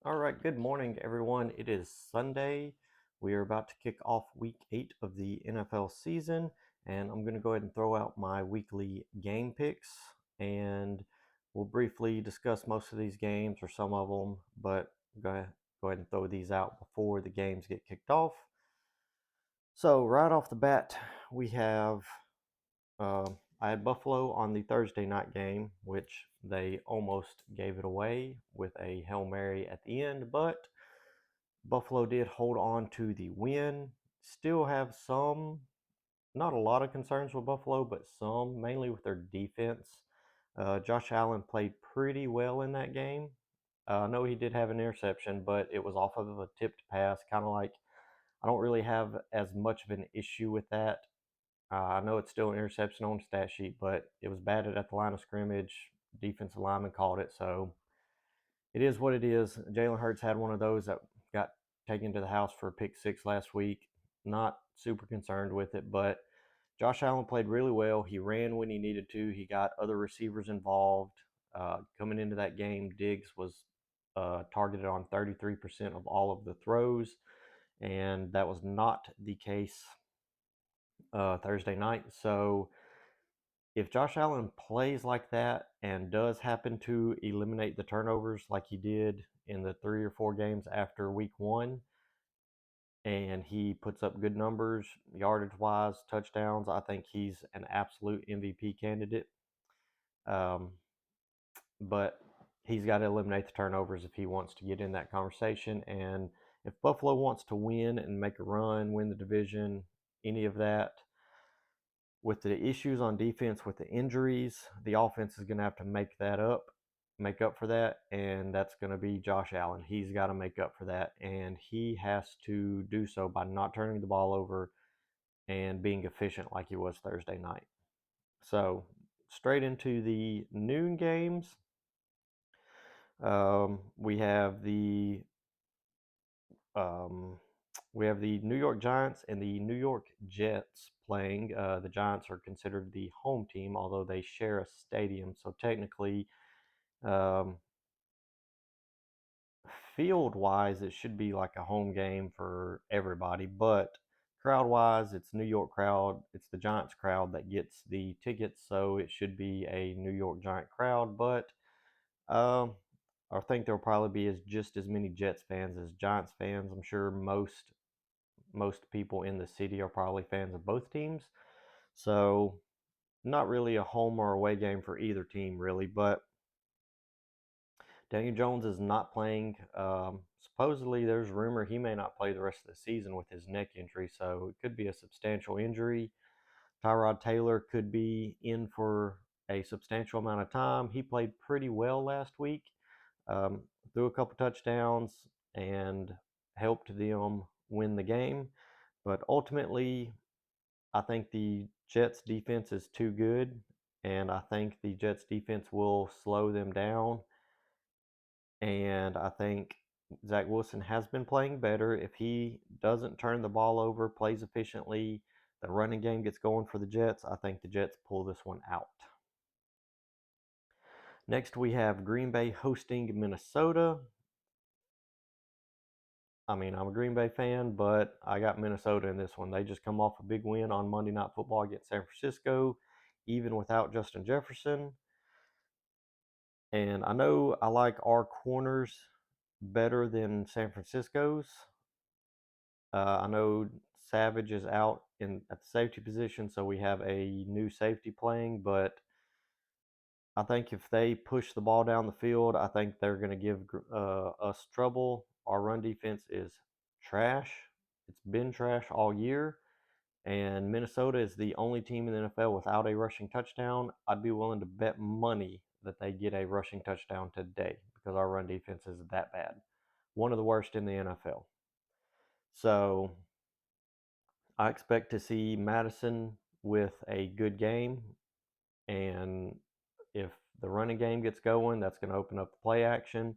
All right, good morning, everyone. It is Sunday. We are about to kick off week 8 of the NFL season, and I'm going to go ahead and throw out my weekly game picks, and we'll briefly discuss most of these games or some of them, but go ahead and throw these out before the games get kicked off. So, right off the bat, we have I had Buffalo on the Thursday night game, which they almost gave it away with a Hail Mary at the end, but Buffalo did hold on to the win. Still have some, not a lot of concerns with Buffalo, but some, mainly with their defense. Josh Allen played pretty well in that game. I know he did have an interception, but it was off of a tipped pass, kind of like I don't really have as much of an issue with that. I know it's still an interception on the stat sheet, but it was batted at the line of scrimmage. Defensive lineman called it, so it is what it is. Jalen Hurts had one of those that got taken to the house for a pick six last week. Not super concerned with it, but Josh Allen played really well. He ran when he needed to. He got other receivers involved. Coming into that game, Diggs was targeted on 33% of all of the throws, and that was not the case Thursday night. So if Josh Allen plays like that and does happen to eliminate the turnovers like he did in the 3 or 4 games after week one, and he puts up good numbers, yardage wise, touchdowns, I think he's an absolute MVP candidate. Um, but he's got to eliminate the turnovers if he wants to get in that conversation. And if Buffalo wants to win and make a run, win the division, any of that, with the issues on defense with the injuries, the offense is going to have to make up for that, and that's going to be Josh Allen. He's got to make up for that, and he has to do so by not turning the ball over and being efficient like he was Thursday night. So, straight into the noon games. We have um, we have the New York Giants and the New York Jets playing. The Giants are considered the home team, although they share a stadium. So technically, um, field wise, it should be like a home game for everybody. But crowd wise, it's New York crowd. It's the Giants crowd that gets the tickets. So it should be a New York Giant crowd. But um, I think there'll probably be just as many Jets fans as Giants fans. I'm sure most people in the city are probably fans of both teams. So, not really a home or away game for either team, really. But Daniel Jones is not playing. Supposedly, there's rumor he may not play the rest of the season with his neck injury, so it could be a substantial injury. Tyrod Taylor could be in for a substantial amount of time. He played pretty well last week, threw a couple touchdowns, and helped them win the game. But ultimately, I think the Jets defense is too good, and I think the Jets defense will slow them down. And I think Zach Wilson has been playing better. If he doesn't turn the ball over, plays efficiently, the running game gets going for the Jets, I think the Jets pull this one out. Next, we have Green Bay hosting Minnesota. I mean, I'm a Green Bay fan, but I got Minnesota in this one. They just come off a big win on Monday Night Football against San Francisco, even without Justin Jefferson. And I know I like our corners better than San Francisco's. I know Savage is out in at the safety position, so we have a new safety playing. But I think if they push the ball down the field, I think they're going to give us trouble. Our run defense is trash. It's been trash all year. And Minnesota is the only team in the NFL without a rushing touchdown. I'd be willing to bet money that they get a rushing touchdown today because our run defense is that bad. One of the worst in the NFL. So I expect to see Madison with a good game. And if the running game gets going, that's going to open up the play action.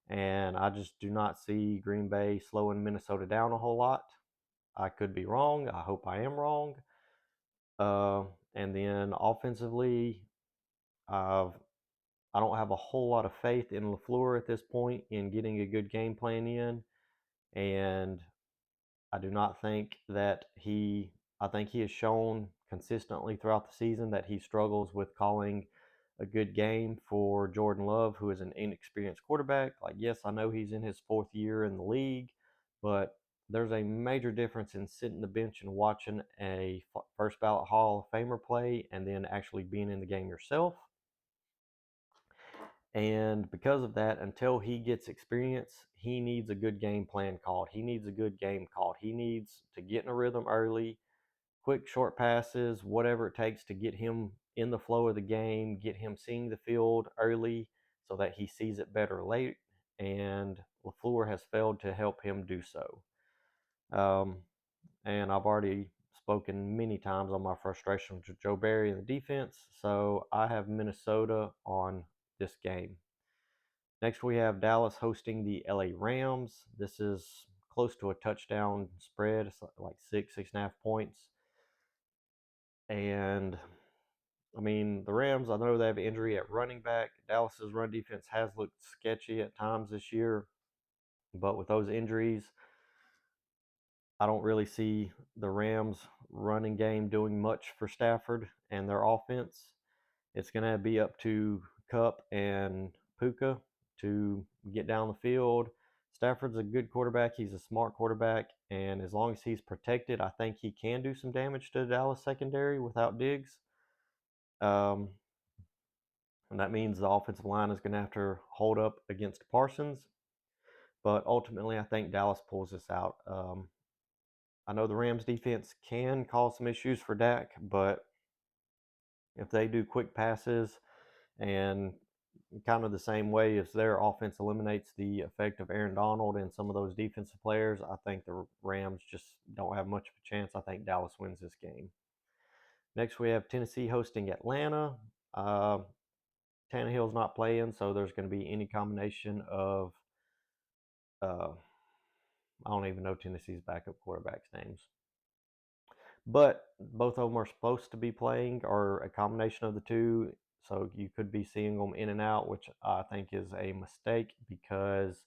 And I just do not see Green Bay slowing Minnesota down a whole lot. I could be wrong. I hope I am wrong. And then offensively, I've I don't have a whole lot of faith in LaFleur at this point in getting a good game plan in, and I do not think that I think he has shown consistently throughout the season that he struggles with calling a good game for Jordan Love, who is an inexperienced quarterback. Like, yes, I know he's in his fourth year in the league, but there's a major difference in sitting the bench and watching a first ballot Hall of Famer play and then actually being in the game yourself. And because of that, until he gets experience, he needs a good game plan called. He needs a good game called. He needs to get in a rhythm early, quick short passes, whatever it takes to get him in the flow of the game, get him seeing the field early so that he sees it better late. And LaFleur has failed to help him do so. Um, and I've already spoken many times on my frustration with Joe Barry and the defense. So I have Minnesota on this game. Next, we have Dallas hosting the LA Rams. This is close to a touchdown spread. It's like 6.5 points. And I mean, the Rams, I know they have an injury at running back. Dallas's run defense has looked sketchy at times this year. But with those injuries, I don't really see the Rams running game doing much for Stafford and their offense. It's going to be up to Cup and Puka to get down the field. Stafford's a good quarterback. He's a smart quarterback. And as long as he's protected, I think he can do some damage to the Dallas secondary without Diggs. Um, and that means the offensive line is going to have to hold up against Parsons. But ultimately, I think Dallas pulls this out. I know the Rams defense can cause some issues for Dak, but if they do quick passes and kind of the same way as their offense eliminates the effect of Aaron Donald and some of those defensive players, I think the Rams just don't have much of a chance. I think Dallas wins this game. Next, we have Tennessee hosting Atlanta. Tannehill's not playing, so there's going to be any combination of, I don't even know Tennessee's backup quarterbacks' names. But both of them are supposed to be playing, or a combination of the two. So you could be seeing them in and out, which I think is a mistake because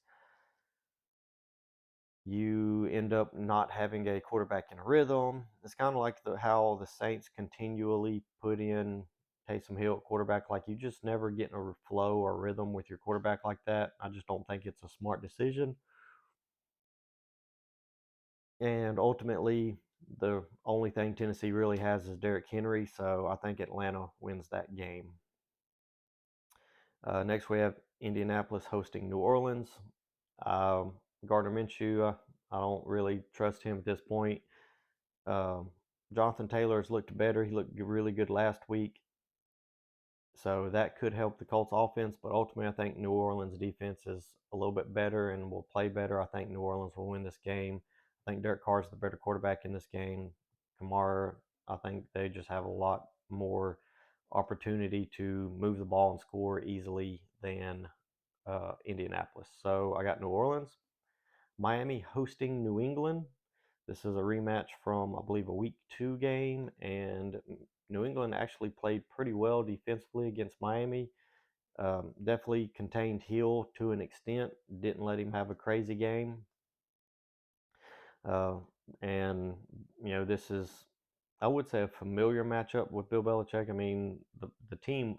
you end up not having a quarterback in a rhythm. It's kind of like how the Saints continually put in Taysom Hill at quarterback. Like, you just never get in a flow or rhythm with your quarterback like that. I just don't think it's a smart decision. And ultimately, the only thing Tennessee really has is Derrick Henry, so I think Atlanta wins that game. Next, we have Indianapolis hosting New Orleans. Um, Gardner Minshew, I don't really trust him at this point. Um, Jonathan Taylor has looked better. He looked really good last week. So that could help the Colts offense, but ultimately I think New Orleans defense is a little bit better and will play better. I think New Orleans will win this game. I think Derek Carr is the better quarterback in this game. Kamara, I think they just have a lot more opportunity to move the ball and score easily than Indianapolis. So I got New Orleans. Miami hosting New England. This is a rematch from, I believe, a week 2 game, and New England actually played pretty well defensively against Miami. Definitely contained Hill to an extent, didn't let him have a crazy game. Uh, and, this is, I would say, a familiar matchup with Bill Belichick. I mean, the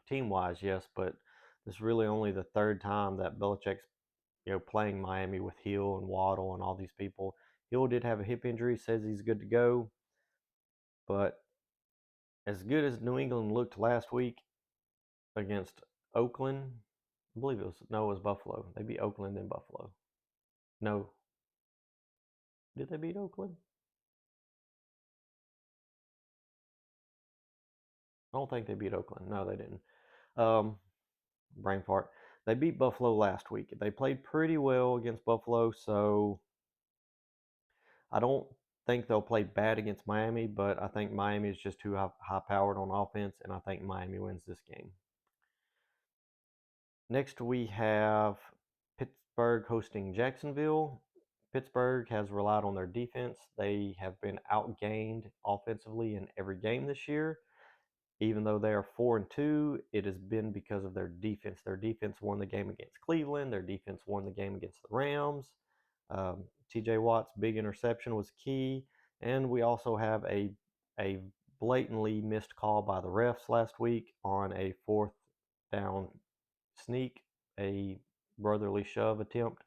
team-wise, yes, but this is really only the third time that Belichick's playing Miami with Hill and Waddle and all these people. Hill did have a hip injury, says he's good to go, but as good as New England looked last week against Oakland, I believe it was Buffalo. They beat Oakland then Buffalo. No, did they beat Oakland? I don't think they beat Oakland. No, they didn't. Um, Brain fart. They beat Buffalo last week. They played pretty well against Buffalo, so I don't think they'll play bad against Miami, but I think Miami is just too high powered on offense, and I think Miami wins this game. Next, we have Pittsburgh hosting Jacksonville. Pittsburgh has relied on their defense. They have been outgained offensively in every game this year. Even though they are 4-2, it has been because of their defense. Their defense won the game against Cleveland. Their defense won the game against the Rams. T.J. Watt's big interception was key, and we also have a blatantly missed call by the refs last week on a fourth down sneak, a brotherly shove attempt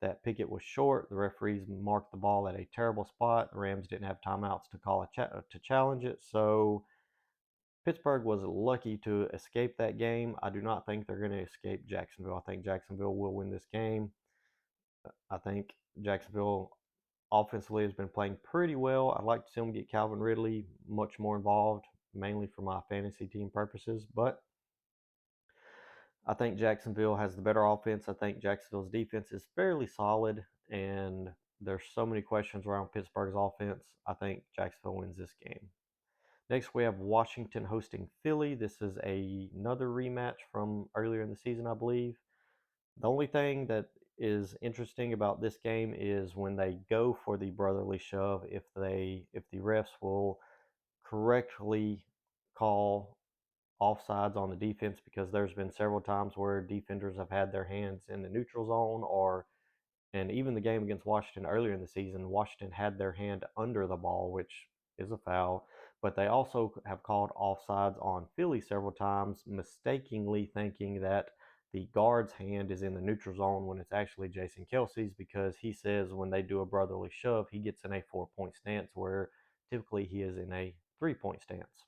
that Pickett was short. The referees marked the ball at a terrible spot. The Rams didn't have timeouts to call to challenge it, so Pittsburgh was lucky to escape that game. I do not think they're going to escape Jacksonville. I think Jacksonville will win this game. I think Jacksonville offensively has been playing pretty well. I'd like to see them get Calvin Ridley much more involved, mainly for my fantasy team purposes. But I think Jacksonville has the better offense. I think Jacksonville's defense is fairly solid, and there's so many questions around Pittsburgh's offense. I think Jacksonville wins this game. Next, we have Washington hosting Philly. This is another rematch from earlier in the season, I believe. The only thing that is interesting about this game is when they go for the brotherly shove, if the refs will correctly call offsides on the defense, because there's been several times where defenders have had their hands in the neutral zone, or and even the game against Washington earlier in the season, Washington had their hand under the ball, which is a foul. But they also have called offsides on Philly several times, mistakenly thinking that the guard's hand is in the neutral zone when it's actually Jason Kelsey's, because he says when they do a brotherly shove, he gets in a 4-point stance where typically he is in a 3-point stance.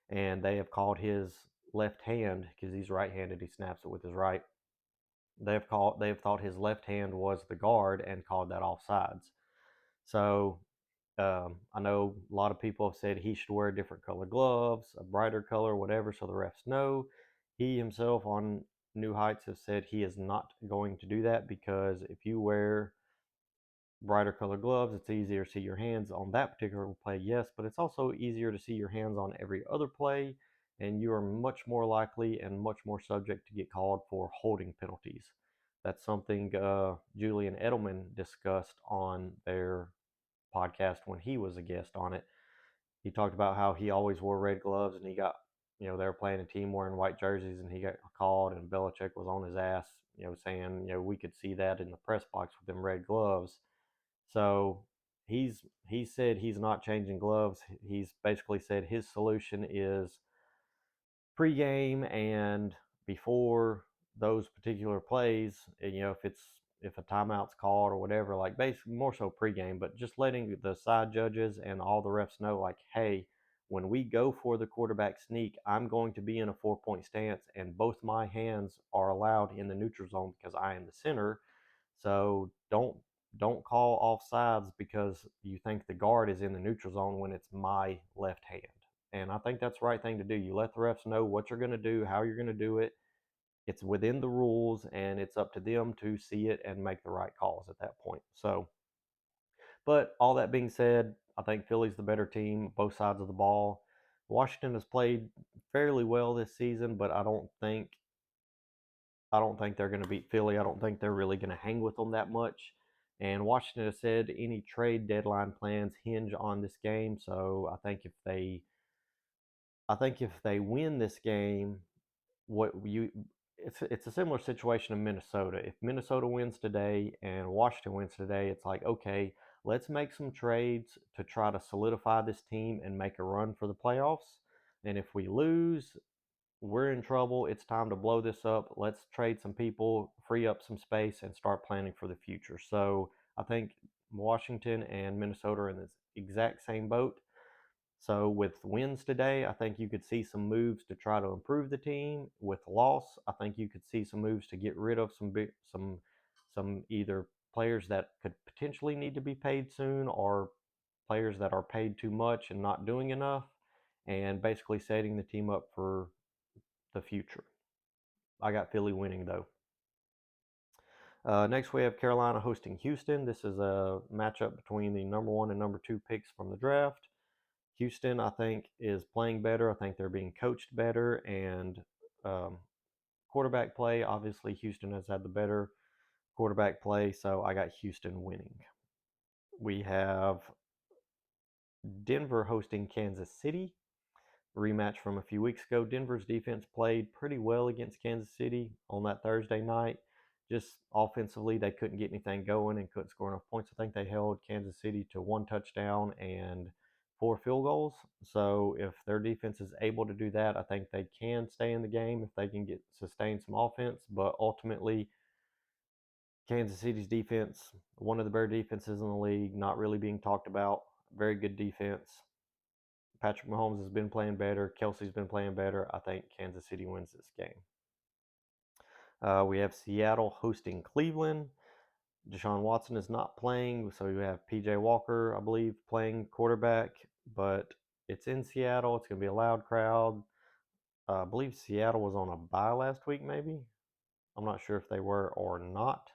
And they have called his left hand, because he's right-handed, he snaps it with his right. They've thought his left hand was the guard and called that offsides. So I know a lot of people have said he should wear different color gloves, a brighter color, whatever, so the refs know. He himself on New Heights has said he is not going to do that, because if you wear brighter color gloves, it's easier to see your hands on that particular play, yes, but it's also easier to see your hands on every other play, and you are much more likely and much more subject to get called for holding penalties. That's something Julian Edelman discussed on their podcast when he was a guest on it. He talked about how he always wore red gloves, and he got, they were playing a team wearing white jerseys, and he got called, and Belichick was on his ass, saying, we could see that in the press box with them red gloves. So he said he's not changing gloves. He's basically said his solution is pregame and before those particular plays. If a timeout's called or whatever, like basically more so pregame, but just letting the side judges and all the refs know, like, hey, when we go for the quarterback sneak, I'm going to be in a 4-point stance, and both my hands are allowed in the neutral zone because I am the center. So don't call offsides because you think the guard is in the neutral zone when it's my left hand. And I think that's the right thing to do. You let the refs know what you're going to do, how you're going to do it. It's within the rules, and it's up to them to see it and make the right calls at that point. So, but all that being said, I think Philly's the better team, both sides of the ball. Washington has played fairly well this season, but I don't think they're going to beat Philly. I don't think they're really going to hang with them that much. And Washington has said any trade deadline plans hinge on this game. So I think if they win this game, what you it's a similar situation in Minnesota. If Minnesota wins today and Washington wins today, it's like, okay, let's make some trades to try to solidify this team and make a run for the playoffs. And if we lose, we're in trouble. It's time to blow this up. Let's trade some people, free up some space, and start planning for the future. So I think Washington and Minnesota are in this exact same boat. So with wins today, I think you could see some moves to try to improve the team. With loss, I think you could see some moves to get rid of some either players that could potentially need to be paid soon, or players that are paid too much and not doing enough, and basically setting the team up for the future. I got Philly winning though. Next, we have Carolina hosting Houston. This is a matchup between the number 1 and number 2 picks from the draft. Houston, I think, is playing better. I think they're being coached better, and um, quarterback play. Obviously, Houston has had the better quarterback play, so I got Houston winning. We have Denver hosting Kansas City. rematch from a few weeks ago. Denver's defense played pretty well against Kansas City on that Thursday night. Just offensively, they couldn't get anything going and couldn't score enough points. I think they held Kansas City to 1 touchdown and 4 field goals. So if their defense is able to do that, I think they can stay in the game if they can sustain some offense. But ultimately, Kansas City's defense, one of the better defenses in the league, not really being talked about. Very good defense. Patrick Mahomes has been playing better. Kelsey's been playing better. I think Kansas City wins this game. We have Seattle hosting Cleveland. Deshaun Watson is not playing, so you have PJ Walker, I believe, playing quarterback, but it's in Seattle. It's going to be a loud crowd. I believe Seattle was on a bye last week, maybe. I'm not sure if they were or not.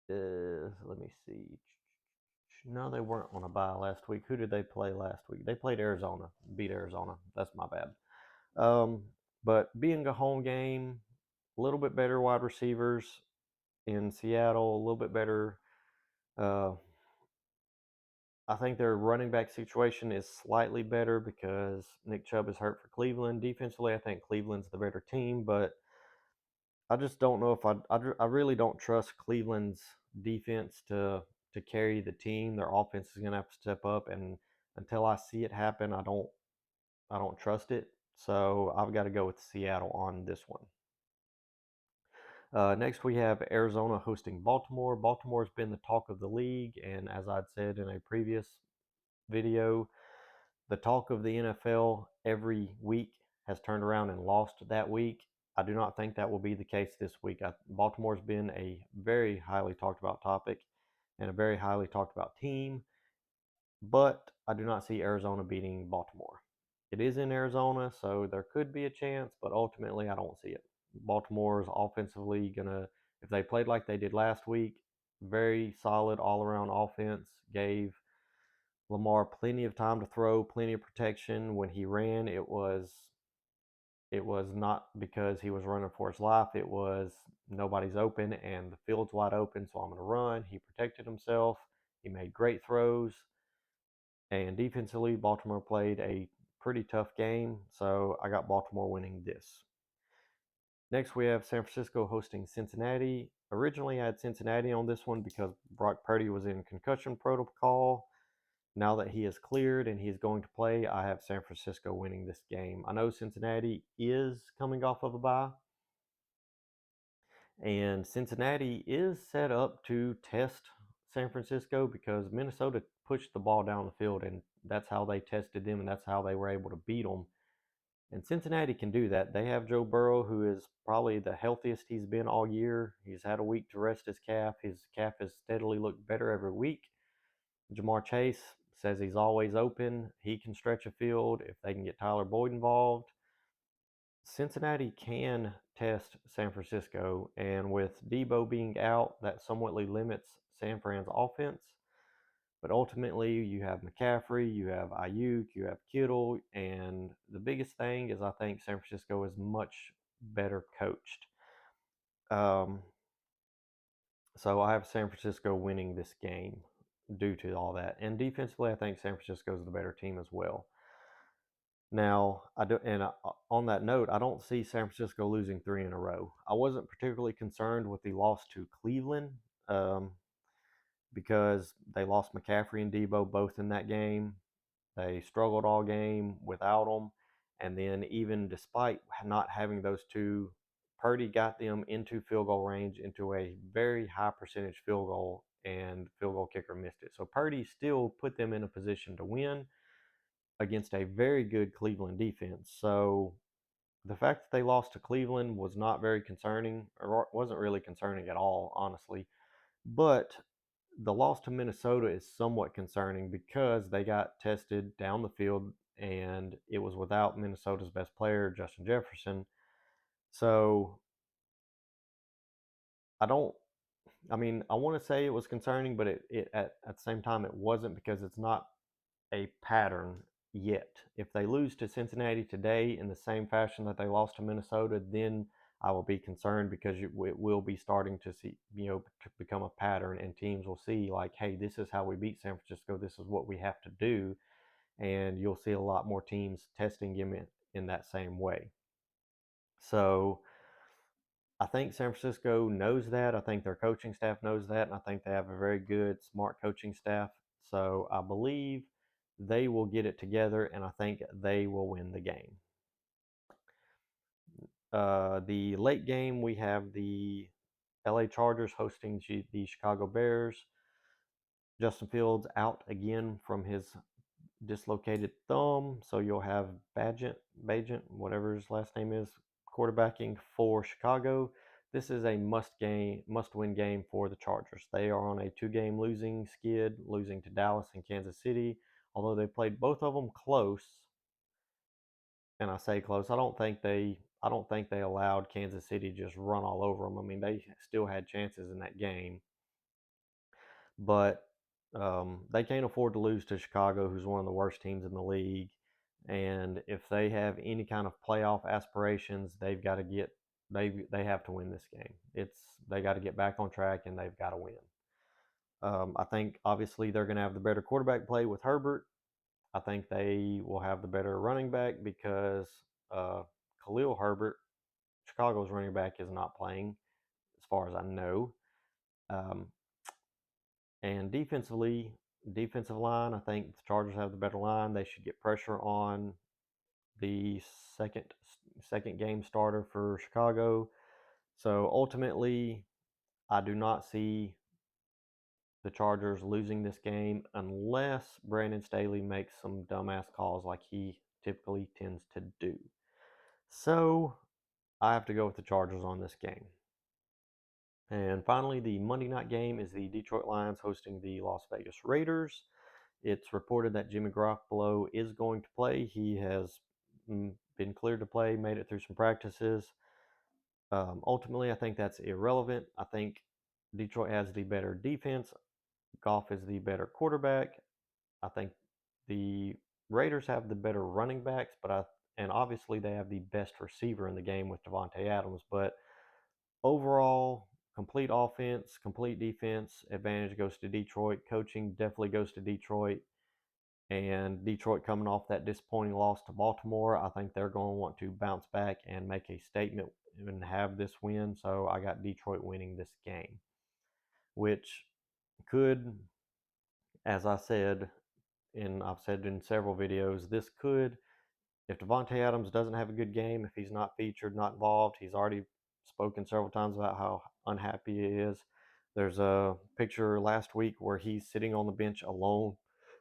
Let me see. No, they weren't on a bye last week. Who did they play last week? They played Arizona, beat Arizona. That's my bad. But being a home game, a little bit better wide receivers in Seattle, a little bit better. I think their running back situation is slightly better because Nick Chubb is hurt for Cleveland. Defensively, I think Cleveland's the better team, but I just don't know if I really don't trust Cleveland's defense to carry the team. Their offense is going to have to step up, and until I see it happen, I don't trust it. So I've got to go with Seattle on this one. Next, we have Arizona hosting Baltimore. Baltimore's been the talk of the league, and as I'd said in a previous video, the talk of the NFL every week has turned around and lost that week. I do not think that will be the case this week. Baltimore's been a very highly talked about topic and a very highly talked about team, but I do not see Arizona beating Baltimore. It is in Arizona, so there could be a chance, but ultimately I don't see it. Baltimore's offensively gonna, if they played like they did last week, very solid all around offense, gave Lamar plenty of time to throw, plenty of protection. When he ran, it was not because he was running for his life. It was nobody's open and the field's wide open, so I'm going to run. He protected himself. He made great throws. And defensively, Baltimore played a pretty tough game, so I got Baltimore winning this. Next, we have San Francisco hosting Cincinnati. Originally, I had Cincinnati on this one because Brock Purdy was in concussion protocol. Now that he is cleared and he's going to play, I have San Francisco winning this game. I know Cincinnati is coming off of a bye, and Cincinnati is set up to test San Francisco because Minnesota pushed the ball down the field, and that's how they tested them, and that's how they were able to beat them. And Cincinnati can do that. They have Joe Burrow, who is probably the healthiest he's been all year. He's had a week to rest his calf. His calf has steadily looked better every week. Jamar Chase says he's always open. He can stretch a field if they can get Tyler Boyd involved. Cincinnati can test San Francisco, and with Debo being out, that somewhatly limits San Fran's offense. But ultimately, you have McCaffrey, you have Ayuk, you have Kittle, and the biggest thing is I think San Francisco is much better coached. So I have San Francisco winning this game due to all that. And defensively, I think San Francisco is the better team as well. Now, I do, and on that note, I don't see San Francisco losing 3 in a row. I wasn't particularly concerned with the loss to Cleveland um, because they lost McCaffrey and Debo both in that game. They struggled all game without them. And then, even despite not having those two, Purdy got them into field goal range, into a very high percentage field goal, and field goal kicker missed it. So Purdy still put them in a position to win against a very good Cleveland defense. So the fact that they lost to Cleveland was not very concerning, or wasn't really concerning at all, honestly. But the loss to Minnesota is somewhat concerning because they got tested down the field and it was without Minnesota's best player, Justin Jefferson. So I don't, I mean, I want to say it was concerning, but at the same time, it wasn't because it's not a pattern yet. If they lose to Cincinnati today in the same fashion that they lost to Minnesota, then I will be concerned because it will be starting to see, to become a pattern, and teams will see like, hey, this is how we beat San Francisco. This is what we have to do. and you'll see a lot more teams testing him in that same way. So I think San Francisco knows that. I think their coaching staff knows that, and I think they have a very good, smart coaching staff. So I believe they will get it together, and I think they will win the game. The late game, we have the LA Chargers hosting the Chicago Bears. Justin Fields out again from his dislocated thumb, so you'll have Bagent, whatever his last name is, quarterbacking for Chicago. This is a must-win game for the Chargers. They are on a 2-game losing skid, losing to Dallas and Kansas City. Although they played both of them close, and I say close, I don't think they allowed Kansas City just run all over them. I mean, they still had chances in that game, but they can't afford to lose to Chicago, who's one of the worst teams in the league. And if they have any kind of playoff aspirations, they've got to get they have to win this game. They got to get back on track, and they've got to win. I think obviously they're going to have the better quarterback play with Herbert. I think they will have the better running back because Khalil Herbert, Chicago's running back, is not playing, as far as I know. Um, and defensive line, I think the Chargers have the better line. They should get pressure on the second game starter for Chicago. So ultimately, I do not see the Chargers losing this game unless Brandon Staley makes some dumbass calls like he typically tends to do. So I have to go with the Chargers on this game. And finally, the Monday night game is the Detroit Lions hosting the Las Vegas Raiders. It's reported that Jimmy Garoppolo is going to play. He has been cleared to play, made it through some practices. Ultimately, I think that's irrelevant. I think Detroit has the better defense. Goff is the better quarterback. I think the Raiders have the better running backs, and obviously they have the best receiver in the game with Davante Adams. But overall, complete offense, complete defense, advantage goes to Detroit. Coaching definitely goes to Detroit. And Detroit coming off that disappointing loss to Baltimore, I think they're going to want to bounce back and make a statement and have this win. So I got Detroit winning this game, which could, as I said, and I've said in several videos, this could, if Davante Adams doesn't have a good game, if he's not featured, not involved, he's already spoken several times about how unhappy he is. There's a picture last week where he's sitting on the bench alone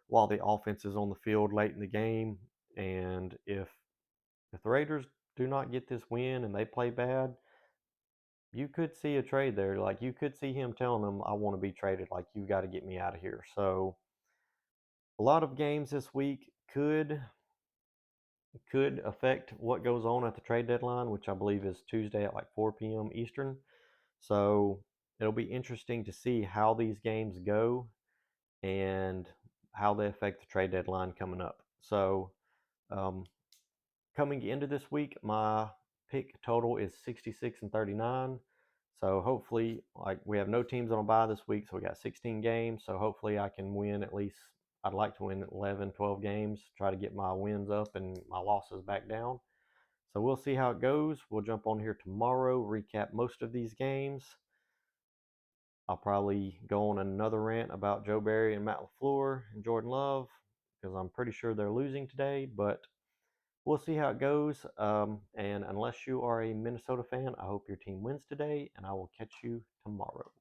while the offense is on the field late in the game. And if the Raiders do not get this win and they play bad, you could see a trade there. Like you could see him telling them, "I want to be traded. Like you got to get me out of here." So a lot of games this week could affect what goes on at the trade deadline, which I believe is Tuesday at like 4 p.m. Eastern. So it'll be interesting to see how these games go and how they affect the trade deadline coming up. So um, coming into this week, my pick total is 66 and 39. So hopefully, like we have no teams on a bye this week, so we got 16 games. So hopefully, I can win at least. I'd like to win 11, 12 games, try to get my wins up and my losses back down. So we'll see how it goes. We'll jump on here tomorrow, recap most of these games. I'll probably go on another rant about Joe Barry and Matt LaFleur and Jordan Love because I'm pretty sure they're losing today, but we'll see how it goes. And unless you are a Minnesota fan, I hope your team wins today, and I will catch you tomorrow.